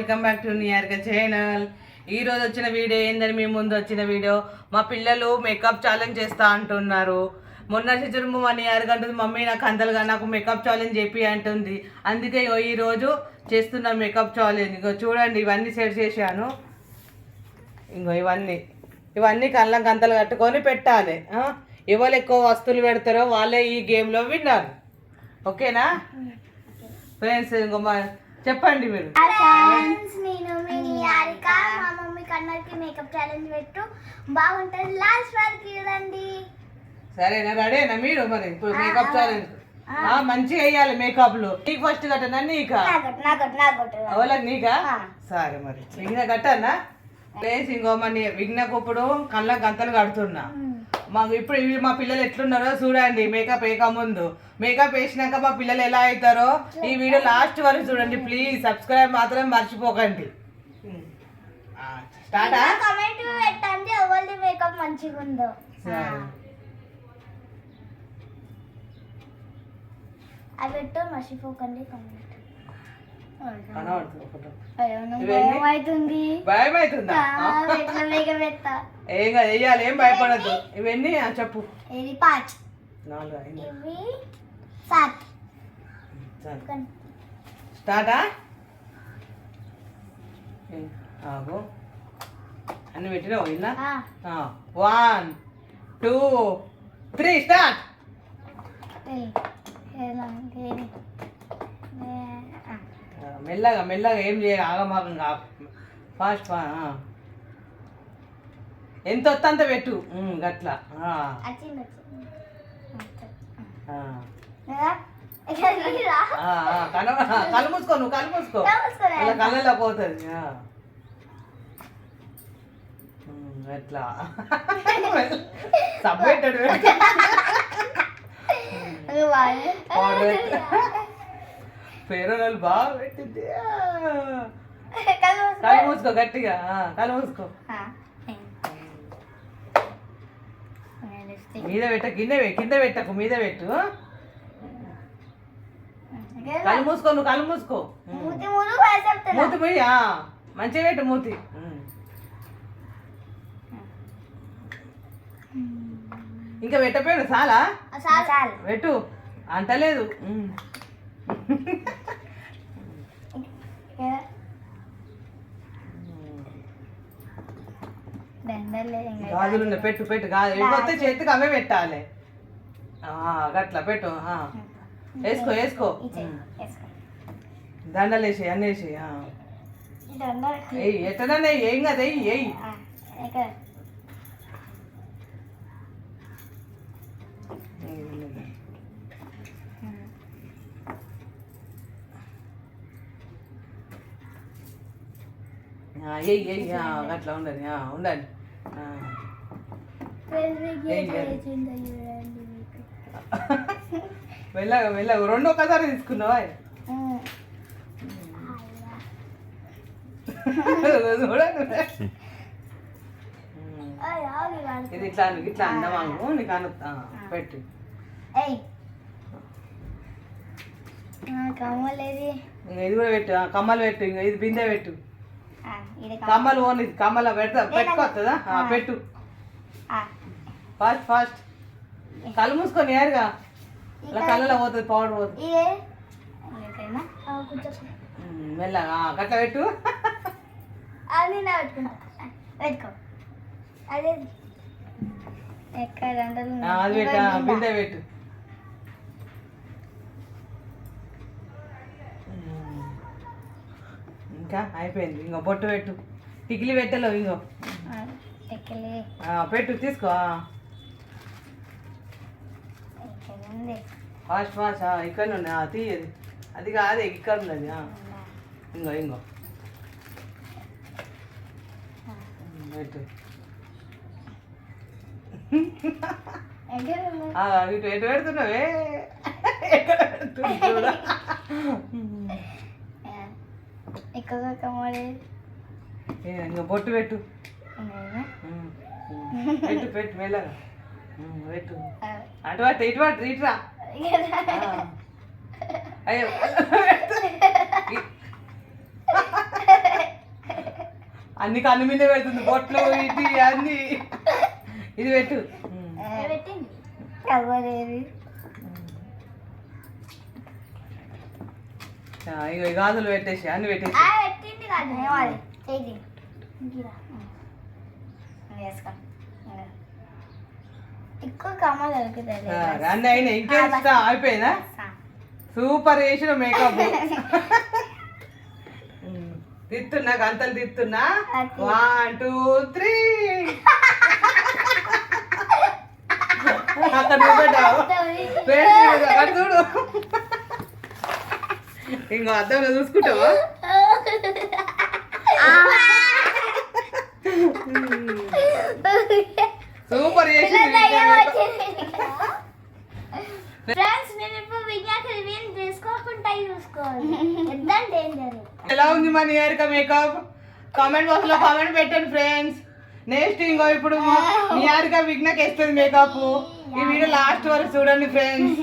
Welcome back to నియార్క channel. ఈరోజు వచ్చిన వీడియో ఏందని మీ ముందు వచ్చిన వీడియో, మా పిల్లలు మేకప్ ఛాలెంజ్ చేస్తా అంటున్నారు. మొన్న చిరుము మా నియార్క అంటుంది, మమ్మీ నాకు అంతలుగా నాకు మేకప్ ఛాలెంజ్ చెప్పి అంటుంది. అందుకే ఈరోజు చేస్తున్న మేకప్ ఛాలెంజ్. ఇంకో చూడండి, ఇవన్నీ సెట్ చేశాను. ఇంకో ఇవన్నీ కళ్ళకి గంతలు కట్టుకొని పెట్టాలి. ఎవరు ఎక్కువ వస్తువులు పెడతారో వాళ్ళే ఈ గేమ్లో విన్నారు. ఓకేనా ఫ్రెండ్స్? ఇంకో చెప్పండి మీరు. నేను మీ నియారిక. మా మమ్మీ కన్నర్కి మేకప్ ఛాలెంజ్ పెట్టు, బాగుంటుంది, లాస్ట్ వరకు చూడండి. సరేనా? రెడీనా మీరు? మరి ఇప్పుడు మేకప్ ఛాలెంజ్ మంచిగా వేయాలి. మేకప్లు నీకు ఫస్ట్ కట్టనా? నీకా? వాళ్ళకి నీకా? సరే మరి విఘ్న కట్టనా? ప్లేస్ ఇంకో మన విఘ్నకు ఇప్పుడు కళ్ళ గంతలు కడుతున్నా. మాకు ఇప్పుడు ఇవి మా పిల్లలు ఎట్లున్నారో చూడండి. మేకప్ వేయక ముందు, మేకప్ వేసినాక మా పిల్లలు ఎలా అవుతారో ఈ వీడియో లాస్ట్ వరకు చూడండి ప్లీజ్. సబ్స్క్రైబ్ మాత్రం మర్చిపోకండి. స్టార్ట్. కామెంట్ పెట్టండి ఎవరిది మేకప్ మంచిగా ఉందో. అవి పెట్టు, మర్చిపోకండి కామెంట్. భయం అవుతుందా? ఏం కాదు, వెయ్యాలి, ఏం భయపడద్దు. ఇవన్నీ చెప్పు. స్టార్టా? ఆగు, అన్ని పెట్టినావు ఇలా. 1 2 3 స్టార్ట్. మెల్లగా మెల్లగా, ఏం చేయాలి, ఆగమాగంగా, ఫాస్ట్. ఎంత వస్తా అంత పెట్టు. గట్లా కళ్ళు మూసుకో, నువ్వు కళ్ళు మూసుకో, అలా కళ్ళలో పోతుంది. ఎట్లా సబ్బు పెట్టాడు. పేరోళ్ళు బాగా పెట్టింది. కళ్ళు మూసుకో గట్టిగా, కళ్ళు మూసుకో. మీద పెట్ట, కింద పెట్టకు, మీద పెట్టు. కళ్ళు మూసుకో, నువ్వు కళ్ళు మూసుకో. మూతి పోయి మంచిగా పెట్టు మూతి. ఇంకా పెట్టపోయాడు, చాలా పెట్టు, అంటలేదు. గాజులు పెట్టు పెట్టు, గాజు వస్తే చేతికి అవే పెట్టాలి. గట్లా పెట్టు. వేసుకో వేసుకో, దండలు వేసి అన్నీ వేసి ఎట్టనే ఏం కదా, ఎయ్యి. అట్లా ఉండండి, ఉండండి. మెల్లగా మెల్లగా, రెండు ఒక్కసారి తీసుకున్నావా? ఇది ఇట్లా ఇట్లా అందమాము, నీకు అను పెట్టు. ఇది కూడా పెట్టు, కమ్మలు పెట్టు. ఇంకా ఇది బిందె పెట్టు. కమ్మలు ఓన్, ఇది కమ్మల పెట్టుకోవస్తుందా? పెట్టు ఫాస్ట్ ఫాస్ట్. కళ్ళు మూసుకొని ఏరుగా, ఇలా కళ్ళలో పోతుంది, పౌడర్ పోతుంది. మెల్లగా గట్ల పెట్టు. అది పెట్టు, బిందె పెట్టు. ఇంకా అయిపోయింది. ఇంకో బొట్టు పెట్టు. టికిలి పెట్టలో ఇంకో పెట్టు, తీసుకో. Fast fast. ఇక్కడ నుండి తీయదు, అది కాదే, ఇక్కడ ఉన్నది. ఇంకో పెట్టు. ఇటు ఎటు పెడుతున్నావే? ఎక్కడ పెడుతున్నా? ఇంకా బొట్టు పెట్టు. పెట్టు పెట్టు, మెల్లగా పెట్టు. అటు అటు, ఇటు అటు, ఇటురా. అయ్యో అన్ని కన్ను మీద పెడుతుంది బొట్లు ఇటు అన్ని ఇది పెట్టు పెట్టింది ఇగో ఈ గాజులు పెట్టేసి అన్ని పెట్టేసి పెట్టింది కాదు ఇది ఎక్కువ కమ్మ దొరుకుతుంది అన్ని అయినా ఇంకేం ఇష్టం అయిపోయిందా సూపర్ చేసిన మేకప్ తిత్తున్నా గంతలు తిత్తున్నా 1 2 3 అక్కడ నువ్వు పెట్టావు అక్కడ చూడు ఇంకో అద్దంలో చూసుకుంటావా సూపర్ చేసి ఫ్రెండ్స్ నేను ఇప్పుడు విజ్ఞాన రివ్యూ తీసుకోకుండా చూసుకోవాలి ఎంత డేంజర్ ఎలా ఉంది మా నిహారిక మేకప్ కామెంట్ బాక్స్ లో కామెంట్ పెట్టండి ఫ్రెండ్స్ నెక్స్ట్ ఇంకో ఇప్పుడు నిహారిక విఘ్నకి వేస్తుంది మేకప్ ఈ వీడియో లాస్ట్ వరకు చూడండి ఫ్రెండ్స్